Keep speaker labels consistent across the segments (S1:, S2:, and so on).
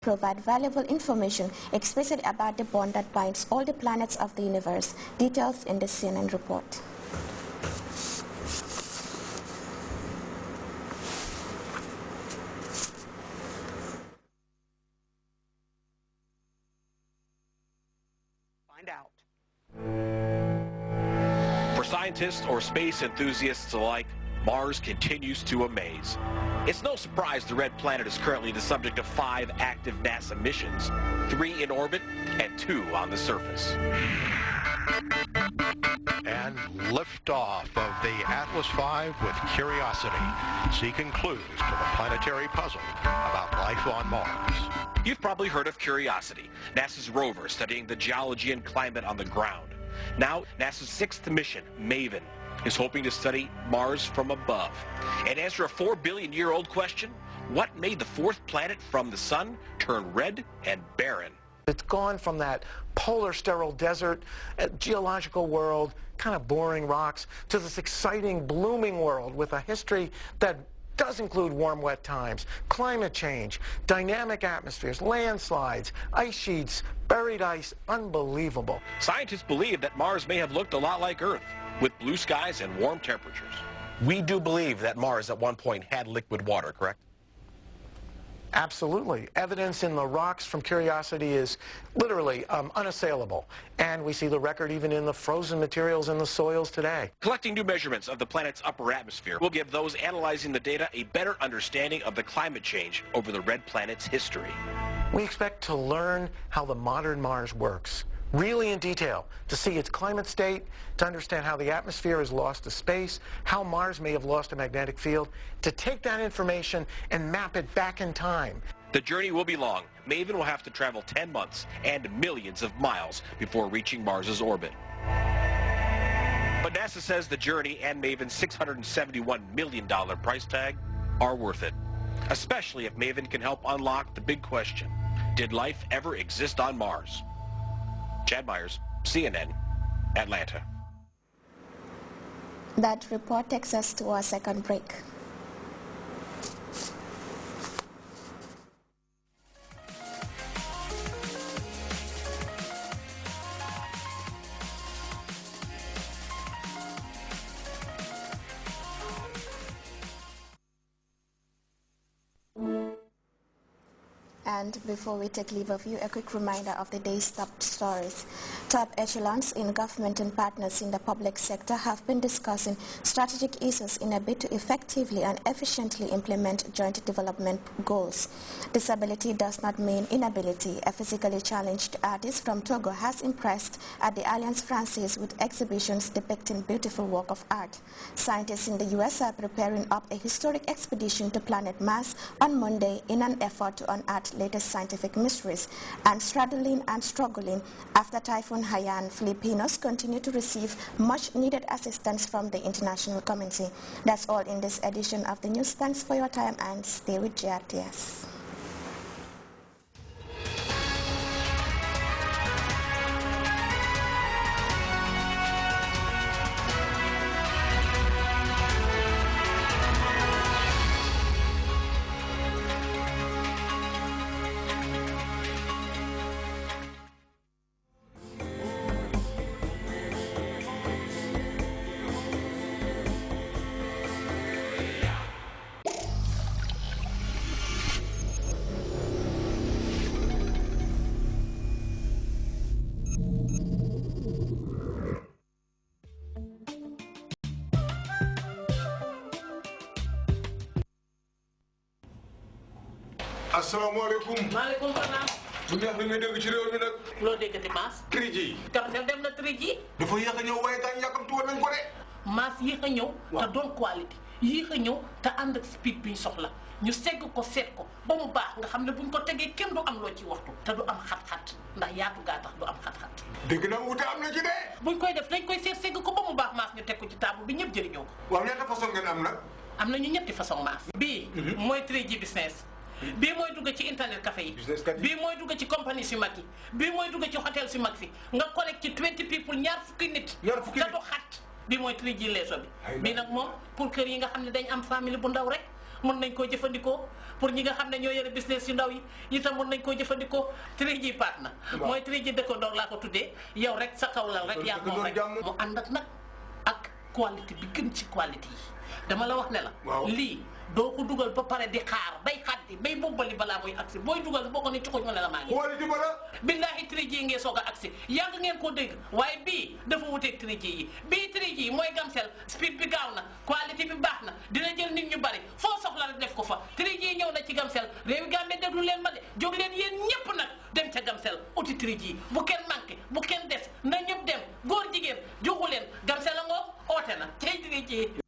S1: provide valuable information, especially about the bond that binds all the planets of the universe. Details in the CNN report.
S2: Find out. For scientists or space enthusiasts alike, Mars continues to amaze. It's no surprise the red planet is currently the subject of 5 active NASA missions, 3 in orbit and 2 on the surface.
S3: And liftoff of the Atlas V with Curiosity, seeking clues to the planetary puzzle about life on Mars.
S2: You've probably heard of Curiosity, NASA's rover studying the geology and climate on the ground. Now, NASA's 6th mission, MAVEN, is hoping to study Mars from above and answer a 4 billion-year-old question: what made the 4th planet from the sun turn red and barren?
S4: It's gone from that polar sterile desert, geological world, kind of boring rocks, to this exciting, blooming world with a history that does include warm, wet times, climate change, dynamic atmospheres, landslides, ice sheets, buried ice. Unbelievable.
S2: Scientists believe that Mars may have looked a lot like Earth, with blue skies and warm temperatures. We do believe that Mars at one point had liquid water, correct?
S4: Absolutely. Evidence in the rocks from Curiosity is literally unassailable. And we see the record even in the frozen materials in the soils today.
S2: Collecting new measurements of the planet's upper atmosphere will give those analyzing the data a better understanding of the climate change over the red planet's history.
S4: We expect to learn how the modern Mars works, really in detail, to see its climate state, to understand how the atmosphere is lost to space, how Mars may have lost a magnetic field, to take that information and map it back in time.
S2: The journey will be long. MAVEN will have to travel 10 months and millions of miles before reaching Mars's orbit. But NASA says the journey and MAVEN's $671 million price tag are worth it, especially if MAVEN can help unlock the big question: did life ever exist on Mars? Chad Myers, CNN, Atlanta.
S1: That report takes us to our second break. And before we take leave of you, a quick reminder of the day's top stories. Top echelons in government and partners in the public sector have been discussing strategic issues in a bid to effectively and efficiently implement joint development goals. Disability does not mean inability. A physically challenged artist from Togo has impressed at the Alliance Francaise with exhibitions depicting beautiful work of art. Scientists in the U.S. are preparing up a historic expedition to planet Mars on Monday in an effort to unearth latest scientific mysteries. And struggling after Typhoon Haiyan, Filipinos continue to receive much needed assistance from the international community. That's all in this edition of the news. Thanks for your time and stay with Grts.
S5: asalaamaaleykum.
S6: maaleykum salaam.
S5: bu neex bi nga dégg ci réew mi nag.
S6: loo déggati Maas.
S5: Grts yi.
S6: Kapsel dem na Grts yi.
S5: dafa yéex a ñëw waaye daañu yàkkamti woon nañ ko de.
S6: Maas yéex a ñëw. te doon qualité. yéex a ñëw te ànd ak speed bi ñu soxla ñu segg ko seet ko ba mu baax nga xam ne buñ ko tegee kenn du am loo ci waxtu te du am xat-xat ndax yaatu gaa tax du am xat-xat.
S5: dégg naa wute am na ci de.
S6: buñ koy def dañ koy seet segg ko ba mu baax Maas ñu teg ko ci table bi ñëpp jëriñoo ko.
S5: waaw ñaata façon ngeen am nag.
S6: am nañu ñetti façon Maas. bii mooy 3G business. bii mooy dugg ci internet café yi. bii mooy dugg ci compagnie si mag yi. bii mooy dugg ci hôtel si mag si nga connect ci 20 people ñaar fukki nit. te du xat bii mooy 3G leeso bi. bii nag moom pour kër yi nga xam ne dañ am famille bu ndaw rek mën nañ koo jëfandikoo pour ñi nga xam ne ñoo yore business yu ndaw yi itam mën nañ koo jëfandikoo 3G partner mooy 3G dëkkandoor laa ko tuddee yow rek sa kaw lal rek yaa moom rek mu ànd ak nag ak qualité bi gën ci qualité yi dama la wax ne la lii doo ko dugal ba pare di xaar bay xaddi bay bobbali balaa muy agsi booy dugal boo ko ne cuxuñ ma ne la maa ngi billaahi 3G ngeen soog a agsi yàgg ngeen koo dégg waaye bii dafa wuteeg 3G yi bii 3G mooy gamsel speed bi gaaw na qualité bi baax na dina jël nit ñu bari foo soxla rek def ko fa 3G ñëw na ci gamsel réewi Gambie déglu leen ma de jóg leen yéen ñépp nag dem ca gamsel uti 3G bu kenn manqué bu kenn des na ñëpp dem góor jigéen jógu leen gamsel a ngoo oote na tey 3G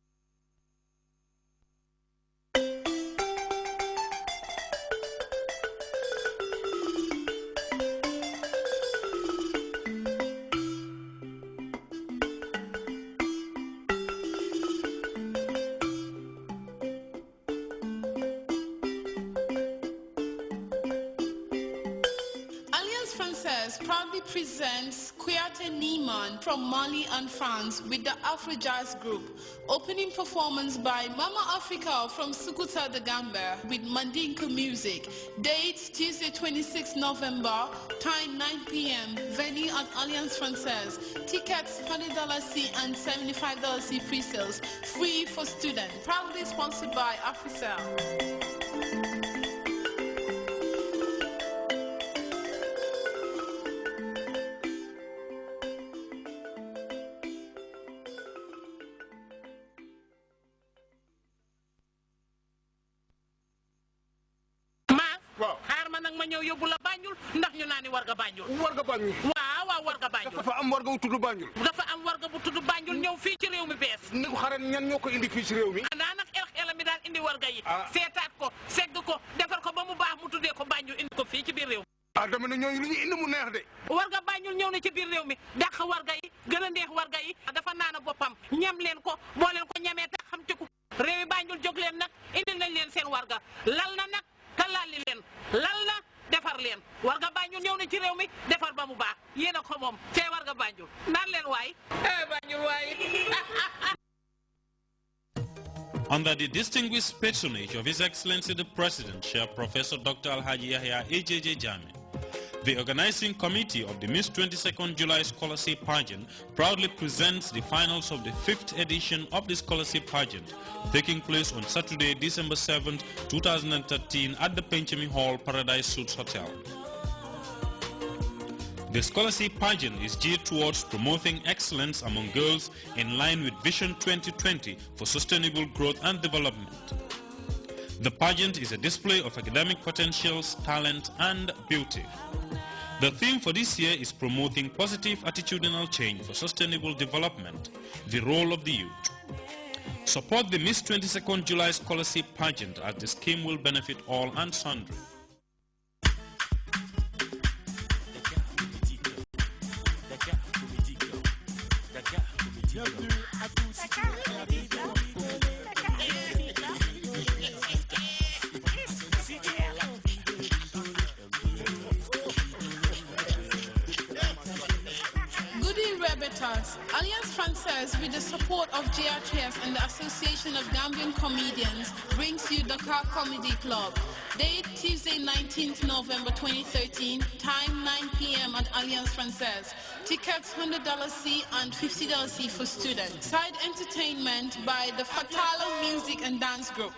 S7: proudly presents Kouyaté Niman from Mali and France with the Afro Jazz Group. Opening performance by Mama Africa from Sukuta, the Gambia with Mandinka music. Date Tuesday 26 November, time 9 p.m. Venue at Alliance Française. Tickets $100 C and $75 C pre-sales. Free for students. Proudly sponsored by AfriCell.
S6: ma ñëw yóbbu la Banjul ndax ñu naani warga Banjul waaw warga Banjul
S5: dafa am warga bu tudd Banjul
S6: ñëw fii ci réew mi bees
S5: ni ko xaran ñan ñoo ko indi fii ci réew mi
S6: xanaa nag el mi daal indi warga yi seetaat ko segg ko defar ko ba mu baax mu tuddee ko Banjul indi ko fii ci biir réew mi
S5: dama ne ñooñu lu ñu indi mu neex de
S6: warga Banjul ñëw na ci biir réew mi dàq warga yi gën a neex warga yi dafa naana boppam ñam leen ko boo leen ko ñamee tax xam ci ko réewi Banjul jóg leen nag indil nañ leen seen warga lal na nag te lalli leen lal na defar leen warga Banjul ñëw na ci réew mi defar ba mu baax yéen a ko moom cee warga Banjul naan leen waay Banjul waay
S8: Under the distinguished patronage of His Excellency the President, Chair Professor Dr. Alhaji Yahya AJJ Jammeh, the organizing committee of the Miss 22nd July Scholarship Pageant proudly presents the finals of the 5th edition of the Scholarship Pageant, taking place on Saturday, December 7, 2013 at the Penchemi Hall, Paradise Suites Hotel. The Scholarship Pageant is geared towards promoting excellence among girls in line with Vision 2020 for sustainable growth and development. The pageant is a display of academic potentials, talent, and beauty. The theme for this year is promoting positive attitudinal change for sustainable development, the role of the youth. Support the Miss 22nd July Scholarship Pageant as the scheme will benefit all and sundry.
S7: Alliance Française, with the support of Grts and the Association of Gambian Comedians, brings you the Car Comedy Club. Date Tuesday 19th November 2013, time 9 p.m. at Alliance Française. Tickets $100 C and $50 C for students. Side entertainment by the Fatalo Music and Dance Group.